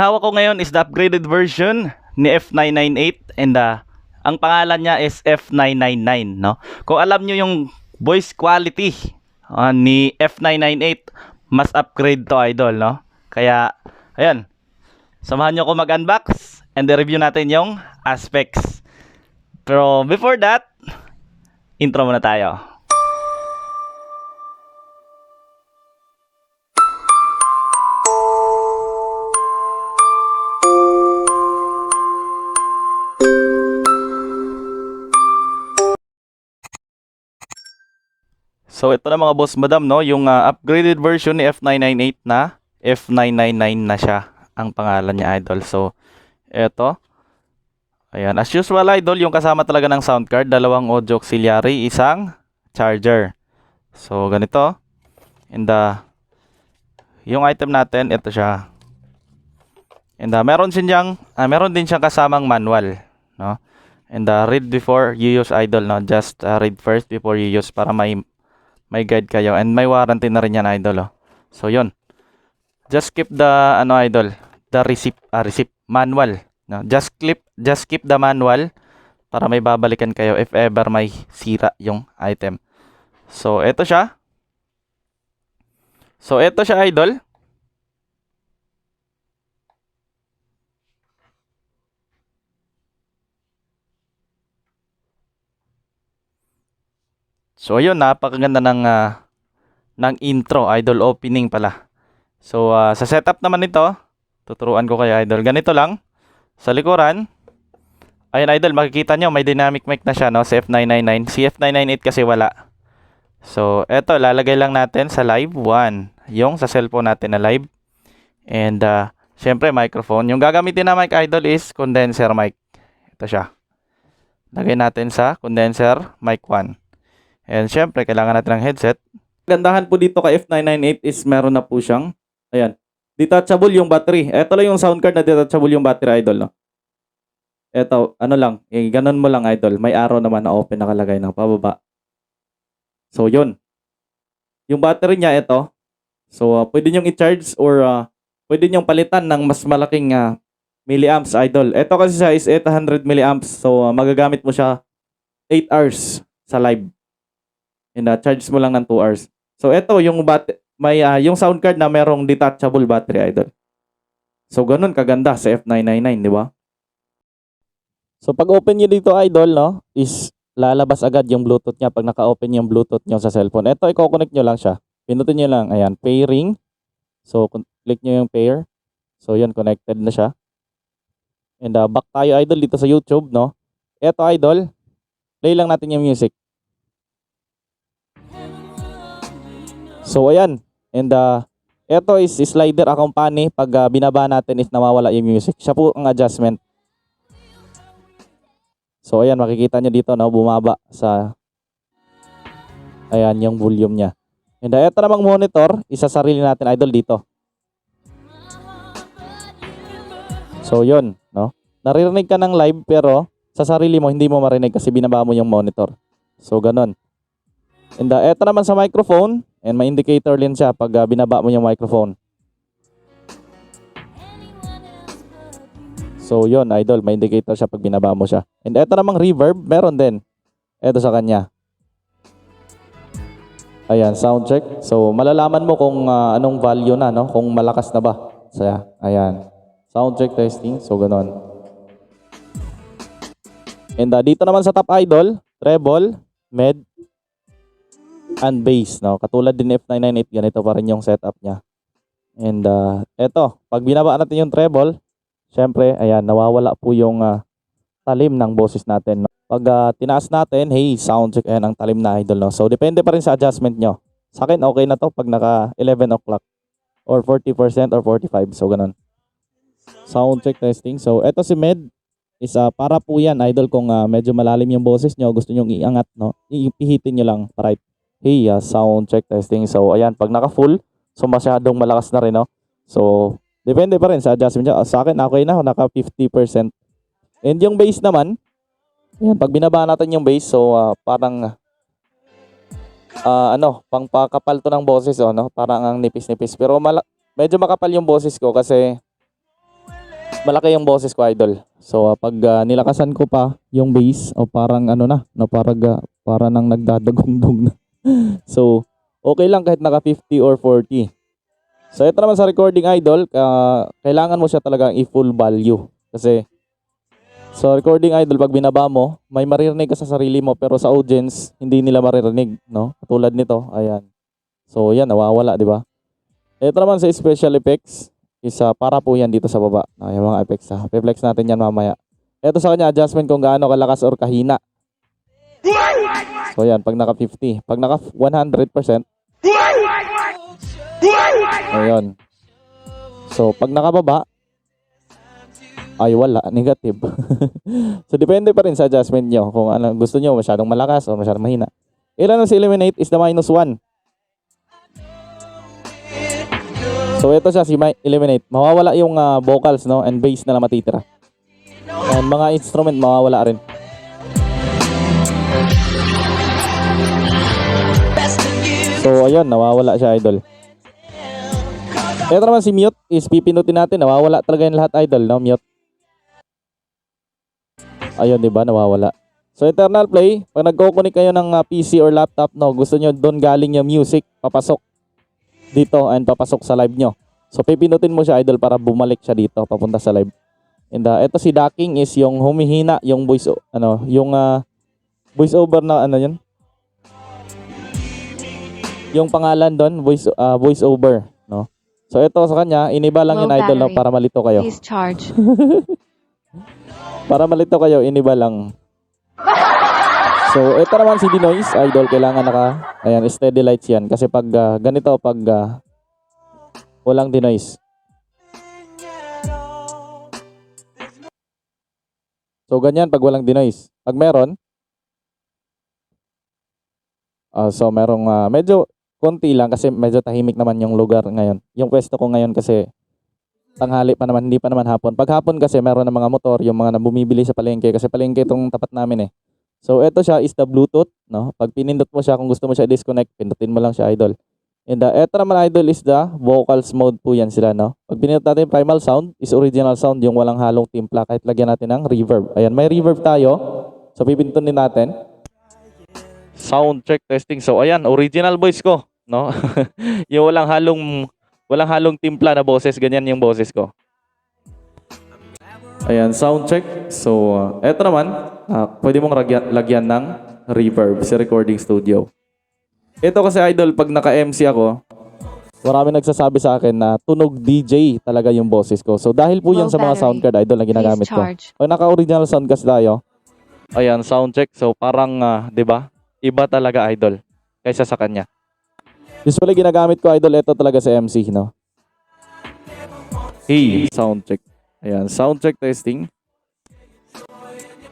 hawak ko ngayon is the upgraded version ni F998 and ang pangalan niya is F999, no? Kung alam niyo yung voice quality ni F998, mas upgrade to, idol, no? Kaya ayan, samahan niyo ko mag-unbox and review natin yung aspects. Pero before that, intro muna tayo. So ito na mga boss madam, no, yung upgraded version ni F998 na F999 na siya ang pangalan niya, idol. So ito, ayan, as usual, idol, yung kasama talaga ng sound card, dalawang audio auxiliary, isang charger. So ganito, and yung item natin, ito siya. And meron din siyang kasamang manual, no? And read before you use, idol, no? Just read first before you use para may guide kayo, and may warranty na rin yan, idol, oh. So yun, just keep the idol, the receipt manual, no? Just keep the manual para may babalikan kayo if ever may sira yung item. So ito siya, idol. So ayun, napakaganda ng intro, idol, opening pala. So sa setup naman nito, tuturuan ko kayo, idol. Ganito lang sa likuran. Ayun, idol, makikita nyo may dynamic mic na siya, no, si F999. Si F998 kasi wala. So eto, lalagay lang natin sa live 1, yung sa cellphone natin na live. And syempre microphone. Yung gagamitin na mic, idol, is condenser mic. Ito siya. Lagay natin sa condenser mic 1. And syempre, kailangan natin ng headset. Gandahan po dito kay F998 is meron na po siyang, ayan, detachable yung battery. Ito lang yung sound card na detachable yung battery, idol, no? Ito, lang, ganun mo lang, idol. May arrow naman na open nakalagay ng pababa. So, yun. Yung battery niya, ito. So, pwede nyong i-charge or pwede nyong palitan ng mas malaking milliamps, idol. Ito kasi siya is 800 milliamps. So, magagamit mo siya 8 hours sa live. And charge mo lang ng 2 hours. So ito yung yung sound card na merong detachable battery, idol. So ganun kaganda sa F999, di ba? So pag open niyo dito, idol, no, is lalabas agad yung Bluetooth niya pag naka-open yung Bluetooth niyo sa cellphone. Ito, i-connect niyo lang siya. Pinutin niyo lang, ayan, pairing. So click niyo yung pair. So yun, connected na siya. And back tayo, idol, dito sa YouTube, no. Ito, idol, play lang natin yung music. So ayan, and ito is slider accompany. Pag binaba natin is nawawala yung music. Siya po ang adjustment. So ayan, makikita nyo dito, no, bumaba sa, ayan, yung volume niya. And ito namang monitor, isasarili natin, idol, dito. So yun, no, naririnig ka ng live pero sa sarili mo hindi mo marinig kasi binaba mo yung monitor. So ganun. And eto naman sa microphone, and may indicator din siya pag binaba mo yung microphone. So yun, idol, may indicator siya pag binaba mo siya. And eto namang reverb, meron din. Eto sa kanya. Ayan, sound check. So malalaman mo kung anong value na, no, kung malakas na ba. So ayan, sound check testing. So ganon. And dito naman sa top, idol, treble, med, and bass, no? Katulad din F998, ganito pa rin yung setup niya. And eto, pag binaba natin yung treble, syempre, ayan, nawawala po yung talim ng boses natin, no? Pag tinaas natin, hey, sound check, ayan, ang talim na, idol, no? So depende pa rin sa adjustment nyo. Sa akin, okay na to pag naka 11 o'clock or 40% or 45%, so ganun. Sound check testing. So eto si med is para po yan, idol, kung medyo malalim yung boses nyo, gusto nyo iangat, no? Ipihitin nyo lang para hey, sound check testing. So ayan, pag naka-full, so masyadong malakas na rin, no? So depende pa rin sa adjustment niya. Sa akin, okay na, naka 50%. And yung bass naman, ayan, pag binaba natin yung bass, so parang pangpakapal to ng boses, no? Parang ang nipis-nipis. Pero medyo makapal yung boses ko kasi malaki yung boses ko, idol. So, pag nilakasan ko pa yung bass, o parang ano na, no, para nang nagdadagongdong na. So, okay lang kahit naka 50 or 40. So, ito naman sa recording, idol, kailangan mo siya talagang i-full value. Kasi, sa recording, idol, pag binaba mo, may maririnig ka sa sarili mo, pero sa audience, hindi nila maririnig, no? Katulad nito, ayan. So, yan, nawawala, di ba? Ito naman sa special effects, isa para po yan dito sa baba. Yung mga effects ha. Pe-flex natin yan mamaya. Ito sa kanya, adjustment kung gaano kalakas or kahina. So, yan, pag naka 50. Pag naka 100%, ayun. So, pag nakababa, ay wala, negative. So, depende pa rin sa adjustment nyo. Kung ano, gusto nyo masyadong malakas o masyadong mahina. Ilan sa eliminate is the -1. So, ito siya, si eliminate. Mawawala yung vocals, no? And bass na lang matitira. And mga instrument, mawawala rin. So, ayun, nawawala siya, idol. Ito naman si mute is pipinutin natin. Nawawala talaga yung lahat, idol, no? Mute. Ayun, di ba? Nawawala. So, internal play, pag nagko-connect kayo ng PC or laptop, no, gusto nyo doon galing yung music, papasok dito and papasok sa live nyo. So, pipinutin mo siya, idol, para bumalik siya dito, papunta sa live. And ito si ducking is yung humihina, yung voice, yung voice over na, yun? Yung pangalan doon, voice over, no? So, ito sa kanya, iniba lang yun, idol, no, para malito kayo. Please charge. Para malito kayo, iniba lang. So, ito naman si denoise, idol, kailangan ayan, steady lights yan. Kasi pag ganito, pag walang denoise. So, ganyan pag walang denoise. Pag meron, so merong medyo konti lang kasi medyo tahimik naman yung lugar ngayon. Yung pwesto ko ngayon kasi tanghali pa naman, hindi pa naman hapon. Pag hapon kasi meron ng mga motor, yung mga bumibili sa palengke kasi palengke itong tapat namin eh. So, ito siya is the Bluetooth, no? Pag pinindot mo siya, kung gusto mo siya i-disconnect, pindutin mo lang siya, idol. And ito naman, idol, is the vocals mode po yan sila, no? Pag pinindot natin primal sound, is original sound, yung walang halong timpla, kahit lagyan natin ng reverb. Ayan, may reverb tayo. So, pipindutin natin. Sound check testing. So, ayan, original voice ko, no? Yung walang halong timpla na boses, ganyan yung boses ko. Ayan, sound check. So, eto naman, pwede mong lagyan ng reverb sa recording studio. Ito kasi, idol, pag naka-MC ako, marami nagsasabi sa akin na tunog DJ talaga yung boses ko. So, dahil po yan sa mga sound card, idol, na ginagamit ko. Pag naka-original sound kasi tayo, ayan, sound check. So, parang, di ba? Iba talaga, idol, kaysa sa kanya. Usually, ginagamit ko, idol, ito talaga sa MC, no? Hey, sound check. Ayan, sound check testing.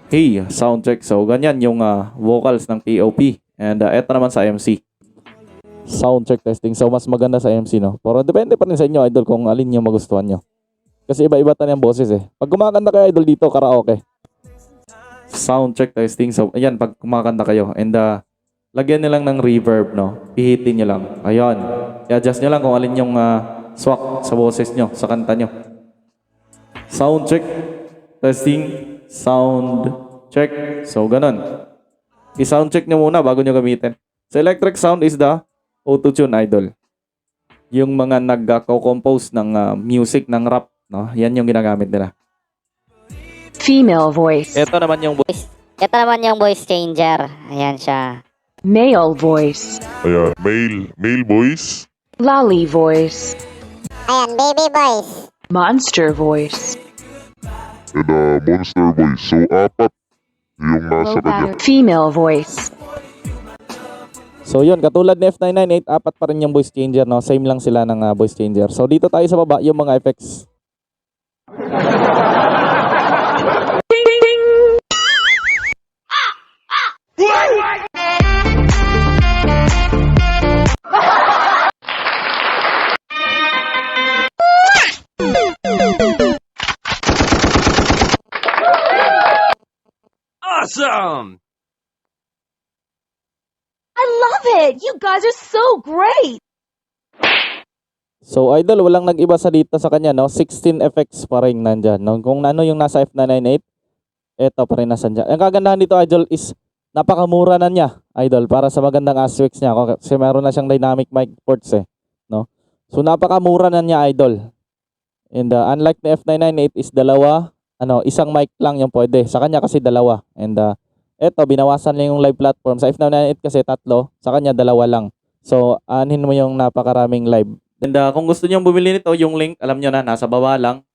Hey, sound check. So, ganyan yung vocals ng POP. And eto naman sa MC. Sound check testing. So, mas maganda sa MC, no? Pero depende pa rin sa inyo, idol, kung alin yung magustuhan nyo. Kasi iba-iba tayo yung boses, eh. Pag kumakanta kayo, idol, dito, karaoke. Sound check testing. So, ayan, pag kumakanta kayo. And lagyan nyo lang ng reverb, no? Pihitin nyo lang. Ayan. I-adjust nyo lang kung alin yung swak sa boses nyo, sa kanta nyo. Sound check, testing, sound check. So, ganun. I-sound check nyo muna bago nyo gamitin. So, electric sound is the auto-tune, idol. Yung mga nag-co-compose ng music, ng rap, no? Yan yung ginagamit nila. Female voice. Ito naman yung Ito naman yung voice changer. Ayan siya. Male voice. Ayan, male voice. Lolly voice. Ayan, baby voice. Monster voice. And monster voice. So, apat yung nasa kanya. Female voice. So yun, katulad ni F998, apat pa rin yung voice changer, no? Same lang sila ng voice changer. So dito tayo sa baba, yung mga effects. Awesome! I love it! You guys are so great! So idol, walang nag-iba sa dito sa kanya, no? 16 effects pa rin nandyan, no? Kung ano yung nasa F998, eto pa rin nasa dyan. Ang kagandahan dito idol is napakamura na niya, idol, para sa magandang aspects niya. Kasi meron na siyang dynamic mic ports eh, no? So napakamura na niya idol. And unlike the F998 is dalawa, isang mic lang yung pwede. Sa kanya kasi dalawa. And eto, binawasan lang yung live platform. Sa F998 kasi tatlo, sa kanya dalawa lang. So, anin mo yung napakaraming live. And kung gusto niyo bumili nito, yung link, alam nyo na, nasa baba lang.